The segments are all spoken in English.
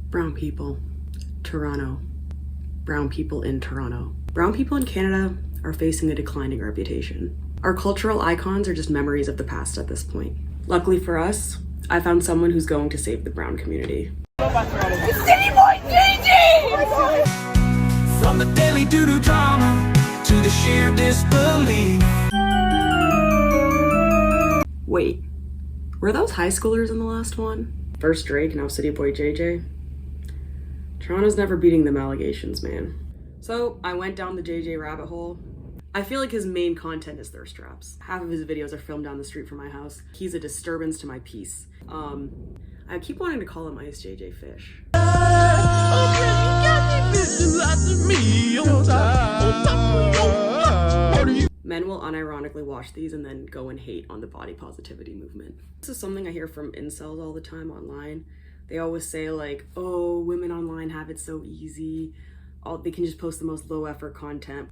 Brown people, Toronto. Brown people in Toronto. Brown people in Canada are facing a declining reputation. Our cultural icons are just memories of the past at this point. Luckily for us, I found someone who's going to save the brown community. City Boy JJ! From the daily doo-doo drama to the sheer disbelief. Wait, were those high schoolers in the last one? First Drake, now City Boy JJ. Toronto's never beating them allegations, man. So I went down the JJ rabbit hole. I feel like his main content is thirst traps. Half of his videos are filmed down the street from my house. He's a disturbance to my peace. I keep wanting to call him Ice JJ Fish. Men will unironically watch these and then go and hate on the body positivity movement. This is something I hear from incels all the time online. They always say like, oh, women online have it so easy. They can just post the most low effort content.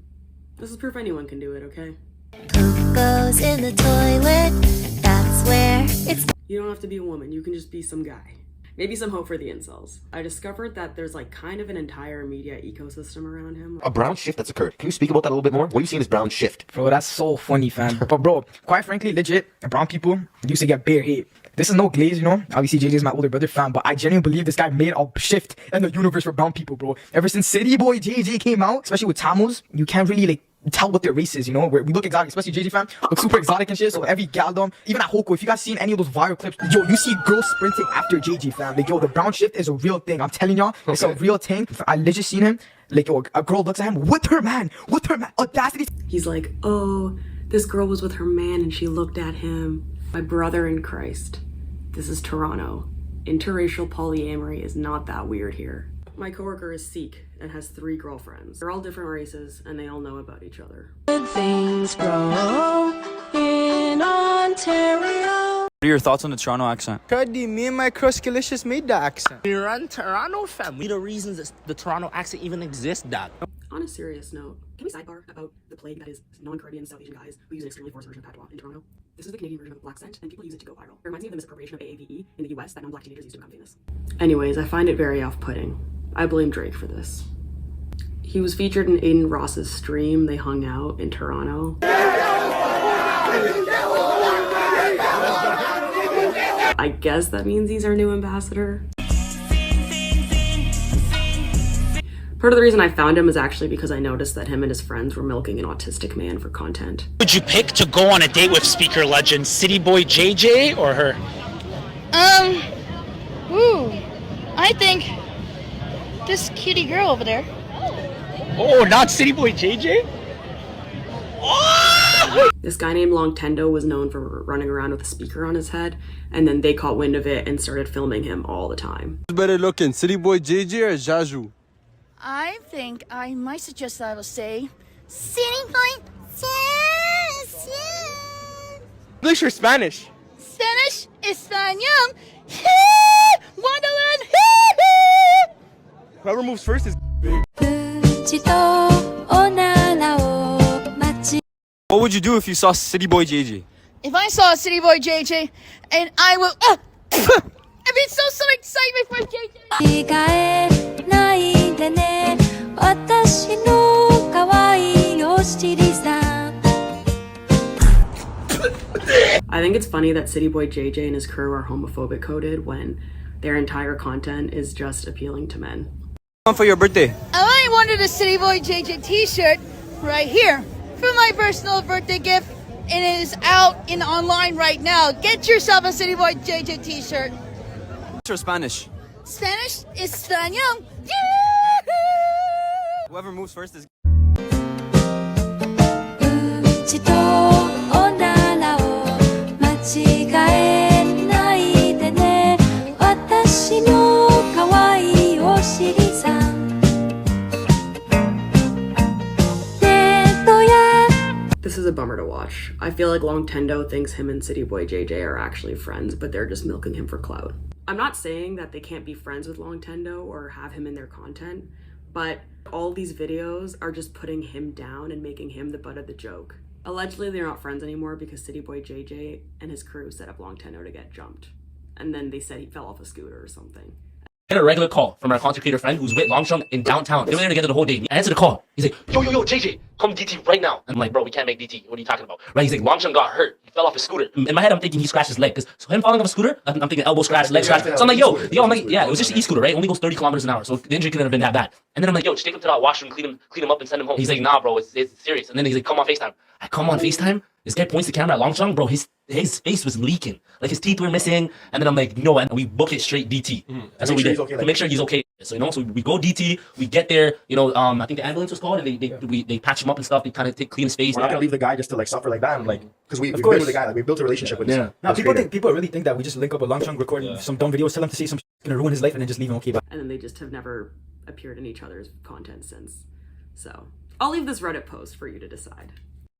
This is proof anyone can do it, okay? Poop goes in the toilet, that's where it's... You don't have to be a woman, you can just be some guy. Maybe some hope for the incels. I discovered that there's like kind of an entire media ecosystem around him. A brown shift that's occurred. Can you speak about that a little bit more? What are you seeing as brown shift? Bro, that's so funny, fam. But bro, quite frankly, legit, brown people used to get bare hate. This is no glaze, you know? Obviously, JJ is my older brother, fam, but I genuinely believe this guy made a shift in the universe for brown people, bro. Ever since City Boy JJ came out, especially with Tamils, you can't really like tell what their race is, you know? We look exotic, especially JJ fam, look super exotic and shit. So every galdom, even at Hoko, if you guys seen any of those viral clips, yo, you see girls sprinting after JJ fam. Like, yo, the brown shift is a real thing. I'm telling y'all, it's a real thing. I legit seen him. Like, yo, a girl looks at him with her man, audacity. He's like, oh, this girl was with her man and she looked at him. My brother in Christ. This is Toronto. Interracial polyamory is not that weird here. My coworker is Sikh and has 3 girlfriends. They're all different races and they all know about each other. Good things grow in Ontario. What are your thoughts on the Toronto accent? Cuddy, me and my Kruskalicious made the accent. We run Toronto, fam. We the reasons that the Toronto accent even exists, dog. On a serious note, can we sidebar about the plague that is non-Caribbean South Asian guys who use an extremely forced version of patois in Toronto? This is the Canadian version of black scent, and people use it to go viral. It reminds me of the misappropriation of AAVE in the US that non-black teenagers used to become famous. Anyways, I find it very off-putting. I blame Drake for this. He was featured in Aiden Ross's stream. They hung out in Toronto. I guess that means he's our new ambassador. Part of the reason I found him is actually because I noticed that him and his friends were milking an autistic man for content. Would you pick to go on a date with speaker legend City Boy JJ or her? I think this cutie girl over there. Oh, not City Boy JJ? Oh! This guy named Long Tendo was known for running around with a speaker on his head, and then they caught wind of it and started filming him all the time. Who's better looking, City Boy JJ or Jaju? I think I might suggest I will say City Boy English or Spanish? Spanish, Espanol, Wonderland. Whoever moves first is... What would you do if you saw City Boy JJ? If I saw City Boy JJ, and I will, I'd be so excited for JJ. I think it's funny that City Boy JJ and his crew are homophobic coded when their entire content is just appealing to men. For your birthday? I wanted a City Boy JJ t-shirt right here for my personal birthday gift. It is out in online right now. Get yourself a City Boy JJ t-shirt. Or Spanish? Spanish, Espanol. Whoever moves first is... This is a bummer to watch. I feel like Long Tendo thinks him and City Boy JJ are actually friends, but they're just milking him for clout. I'm not saying that they can't be friends with Long Tendo or have him in their content, but all these videos are just putting him down and making him the butt of the joke. Allegedly, they're not friends anymore because City Boy JJ and his crew set up Long Tendo to get jumped. And then they said he fell off a scooter or something. Get a regular call from our content creator friend who's with Longsheng in downtown. They were there together the whole day. I answered the call. He's like, yo, JJ, come DT right now. I'm like, bro, we can't make DT. What are you talking about? Right? He's like, Longsheng got hurt. He fell off his scooter. In my head, I'm thinking he scratched his leg. Because so him falling off a scooter, I'm thinking elbow scratch, leg scratch. So I'm like, yo, I'm like, yeah, it was just an e-scooter, right? It only goes 30 kilometers an hour. So the injury couldn't have been that bad. And then I'm like, yo, just take him to the washroom, clean him up and send him home. He's like, nah, bro, it's serious. And then he's like, come on FaceTime. I come on FaceTime. This guy points the camera at Longsheng, bro. His face was leaking, like his teeth were missing. And then I'm like, no, and we book it straight DT. That's what we did to make sure he's okay. So so we go DT. We get there. I think the ambulance was called, and they patch him up and stuff. They kind of clean his face. We're not gonna leave the guy just to like suffer like that. And like, because we've been with the guy, like we built a relationship with him. Now people really think that we just link up with Longsheng, record some dumb videos, tell him to say some gonna ruin his life, and then just leave him okay. And then they just have never appeared in each other's content since. So I'll leave this Reddit post for you to decide.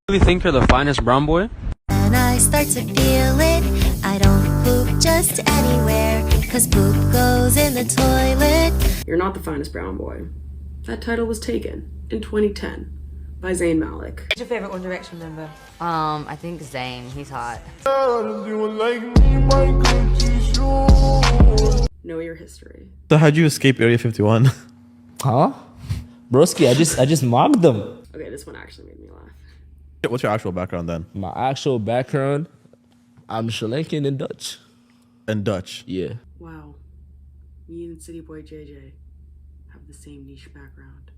You really think you're the finest brown boy? When I start to feel it, I don't poop just anywhere, cause poop goes in the toilet. You're not the finest brown boy. That title was taken in 2010 by Zayn Malik. What's your favorite One Direction member? I think Zayn. He's hot. Know your history. So how'd you escape Area 51? Huh? Broski, I just mocked them. Okay, this one actually made me laugh. What's your actual background then? My actual background, I'm Sri Lankan and Dutch. And Dutch? Yeah. Wow. Me and City Boy JJ have the same niche background.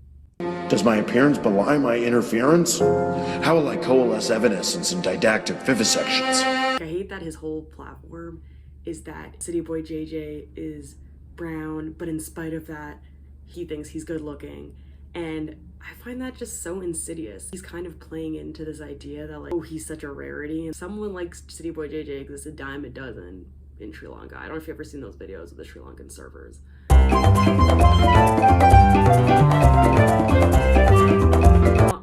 Does my appearance belie my interference? How will I coalesce evanescence and didactic vivisections? I hate that his whole platform is that City Boy JJ is brown, but in spite of that, he thinks he's good looking. And I find that just so insidious. He's kind of playing into this idea that like, oh, he's such a rarity. And someone like City Boy JJ exists a dime a dozen in Sri Lanka. I don't know if you've ever seen those videos of the Sri Lankan servers.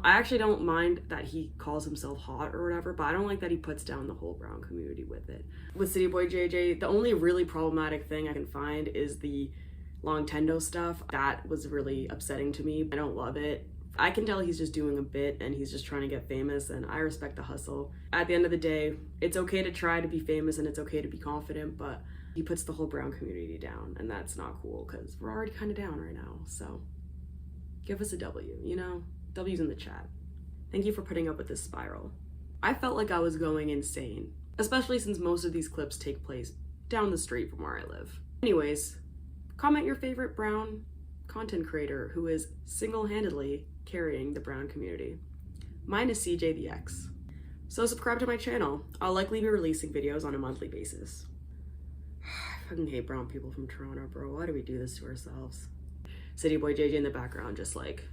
I actually don't mind that he calls himself hot or whatever, but I don't like that he puts down the whole brown community with it. With City Boy JJ, the only really problematic thing I can find is the Long Tendo stuff. That was really upsetting to me. I don't love it. I can tell he's just doing a bit and he's just trying to get famous, and I respect the hustle. At the end of the day, it's okay to try to be famous and it's okay to be confident, but he puts the whole brown community down, and that's not cool because we're already kind of down right now. So give us a W, you know? W's in the chat. Thank you for putting up with this spiral. I felt like I was going insane, especially since most of these clips take place down the street from where I live. Anyways, comment your favorite brown content creator who is single-handedly carrying the brown community. Mine is CJ the X. So subscribe to my channel. I'll likely be releasing videos on a monthly basis. I fucking hate brown people from Toronto, bro. Why do we do this to ourselves? City Boy JJ in the background just like